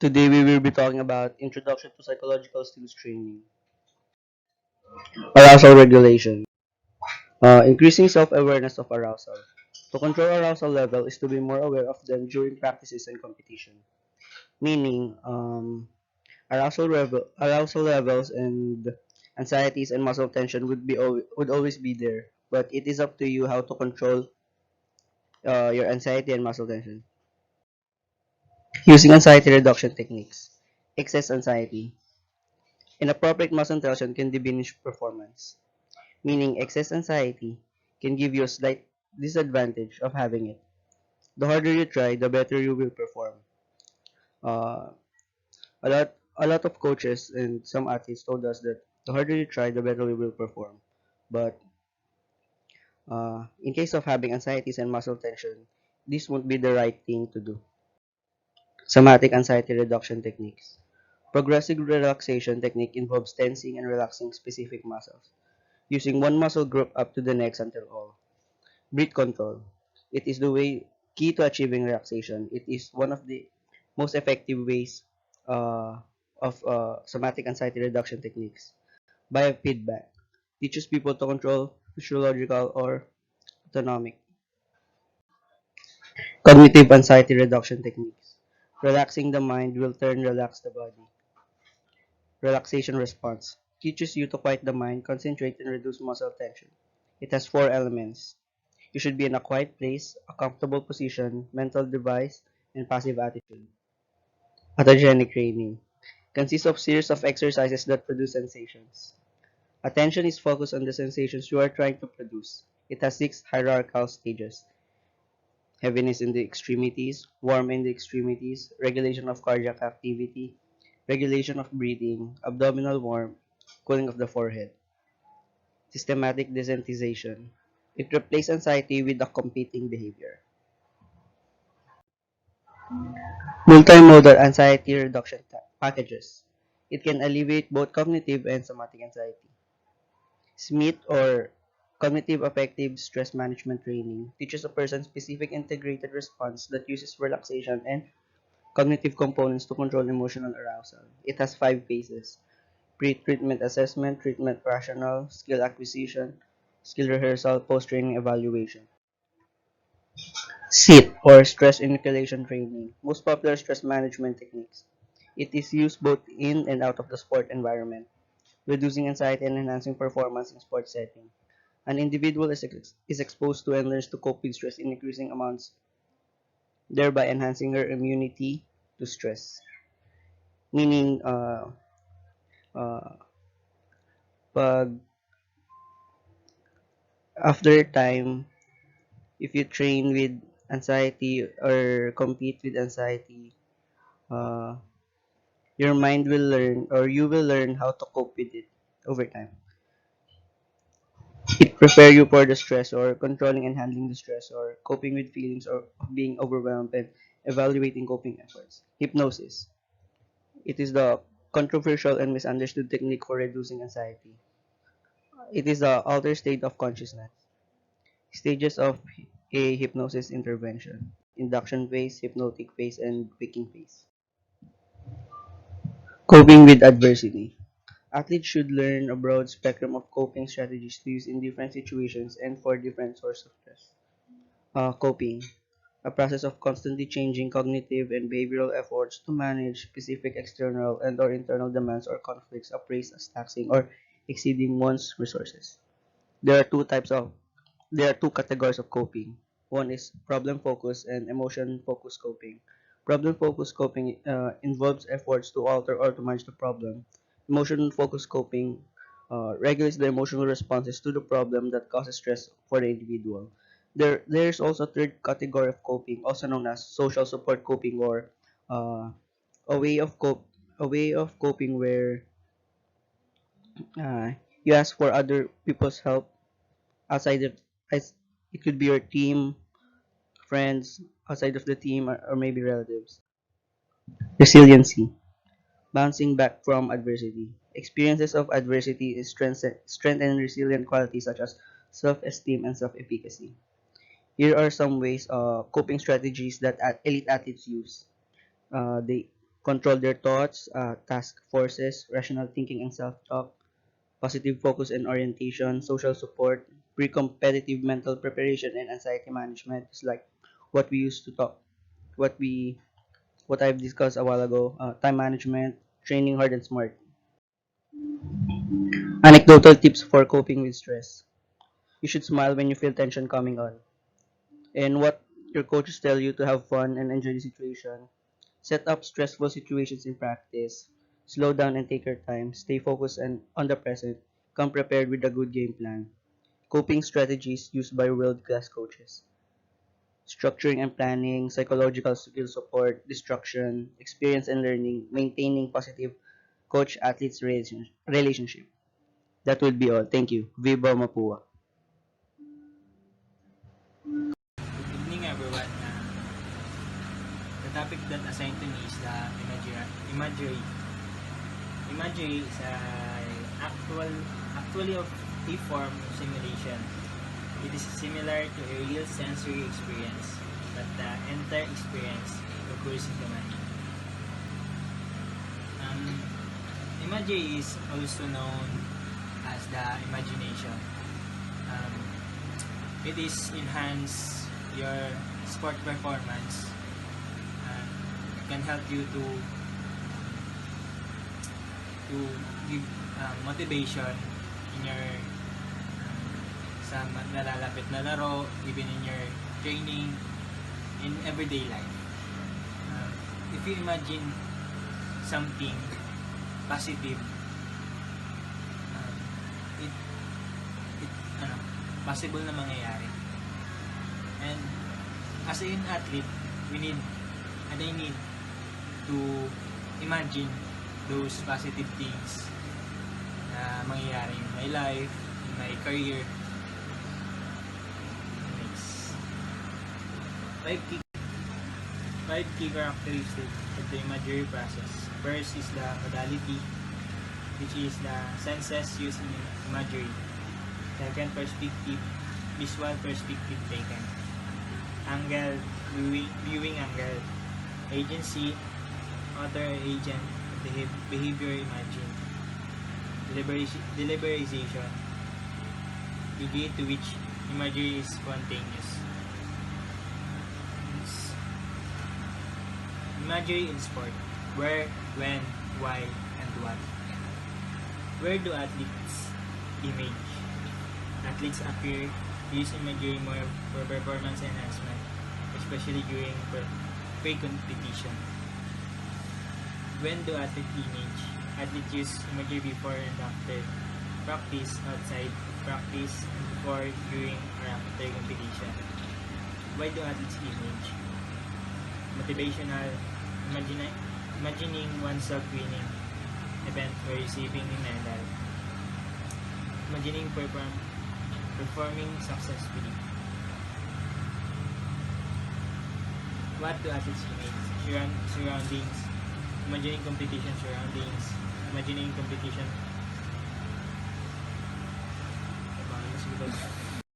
Today we will be talking about Introduction to Psychological Skills Training. Arousal regulation. Increasing self-awareness of arousal. To control arousal level is to be more aware of them during practices and competition. Meaning, arousal levels and anxieties and muscle tension would always be there, but it is up to you how to control your anxiety and muscle tension. Using anxiety reduction techniques. Excess anxiety. Inappropriate muscle tension can diminish performance. Meaning excess anxiety can give you a slight disadvantage of having it. The harder you try, the better you will perform. Uh, a lot of coaches and some athletes told us that the harder you try, the better you will perform. But in case of having anxieties and muscle tension, this won't be the right thing to do. Somatic anxiety reduction techniques. Progressive relaxation technique involves tensing and relaxing specific muscles, using one muscle group up to the next until all. Breath control. It is the way key to achieving relaxation. It is one of the most effective ways uh, of somatic anxiety reduction techniques. Biofeedback teaches people to control physiological or autonomic. Cognitive anxiety reduction techniques. Relaxing the mind will turn relax the body. Relaxation response teaches you to quiet the mind, concentrate, and reduce muscle tension. It has four elements. You should be in a quiet place, a comfortable position, mental device, and passive attitude. Autogenic training consists of series of exercises that produce sensations. Attention is focused on the sensations you are trying to produce. It has six hierarchical stages: heaviness in the extremities, warmth in the extremities, regulation of cardiac activity, regulation of breathing, abdominal warmth, cooling of the forehead. Systematic desensitization. It replaces anxiety with a competing behavior. Multimodal anxiety reduction packages. It can alleviate both cognitive and somatic anxiety. SMIT, or Cognitive Affective Stress Management Training, teaches a person specific integrated response that uses relaxation and cognitive components to control emotional arousal. It has five phases: pre-treatment assessment, treatment rationale, skill acquisition, skill rehearsal, post-training evaluation. SIT, or Stress Inoculation Training, most popular stress management techniques. It is used both in and out of the sport environment, reducing anxiety and enhancing performance in sports setting. An individual is exposed to and learns to cope with stress in increasing amounts, thereby enhancing her immunity to stress. Meaning, uh, pag after time, if you train with anxiety or compete with anxiety, uh, your mind will learn, or you will learn how to cope with it over time. It prepare you for the stress, or controlling and handling the stress, or coping with feelings or being overwhelmed, and evaluating coping efforts. Hypnosis. It is the controversial and misunderstood technique for reducing anxiety. It is the altered state of consciousness. Stages of a hypnosis intervention: induction phase, hypnotic phase, and waking phase. Coping with adversity. Athletes should learn a broad spectrum of coping strategies to use in different situations and for different sources of stress. Coping, a process of constantly changing cognitive and behavioral efforts to manage specific external and or internal demands or conflicts appraised as taxing or exceeding one's resources. There are two types of there are two categories of coping. One is problem focused and emotion focused coping. Problem focused coping involves efforts to alter or to manage the problem. Emotion focused coping regulates the emotional responses to the problem that causes stress for the individual. There's also a third category of coping, also known as social support coping, or uh, a way of coping where uh, you ask for other people's help outside of as it could be your team, friends outside of the team, or maybe relatives. Resiliency, bouncing back from adversity. Experiences of adversity is strengthen resilient qualities such as self-esteem and self-efficacy. Here are some ways coping strategies that elite athletes use. They control their thoughts, task forces, rational thinking and self-talk, positive focus and orientation, social support, pre-competitive mental preparation, and anxiety management is like what we used to talk, what we, what I've discussed a while ago. Time management, training hard and smart. Anecdotal tips for coping with stress. You should smile when you feel tension coming on. And what your coaches tell you to have fun and enjoy the situation. Set up stressful situations in practice. Slow down and take your time. Stay focused and on the present. Come prepared with a good game plan. Coping strategies used by world-class coaches. Structuring and planning, psychological skill support, destruction, experience and learning, maintaining positive coach-athletes relationship. That will be all. Thank you. Viva Mapua. Good evening, everyone. The topic that assigned to me is the imagery. Imagery is actually of a form of simulation. It is similar to a real sensory experience, but the entire experience occurs in the mind. Imagery is also known as the imagination. Um, it is enhance your sport performance. Can help you to give motivation in your sa nalalapit na laro, even in your training, in everyday life. If you imagine something positive, it possible na mangyayari. And as an athlete, I need to imagine those positive things na mangyayari in my life, in my career. Next. Five key characteristics of the imagery process. First is the modality, which is the senses used in imagery. Second, perspective, visual perspective taken. Angle, viewing angle. Agency, author or agent, behavior imagined. Deliberation, degree to which imagery is spontaneous. Imagery in sport. Where, when, why, and what. Where do athletes image? Athletes appear use imagery more for performance enhancement, especially during pre-competition. When do athletes image? Athletes use imagery before and after practice, outside practice, and before, during, or after competition. Why do athletes image? Motivational, imagining oneself winning event or receiving a medal. Imagining performing successfully. What do athletes image? Surroundings. Imagining competition surroundings. Imagining competition.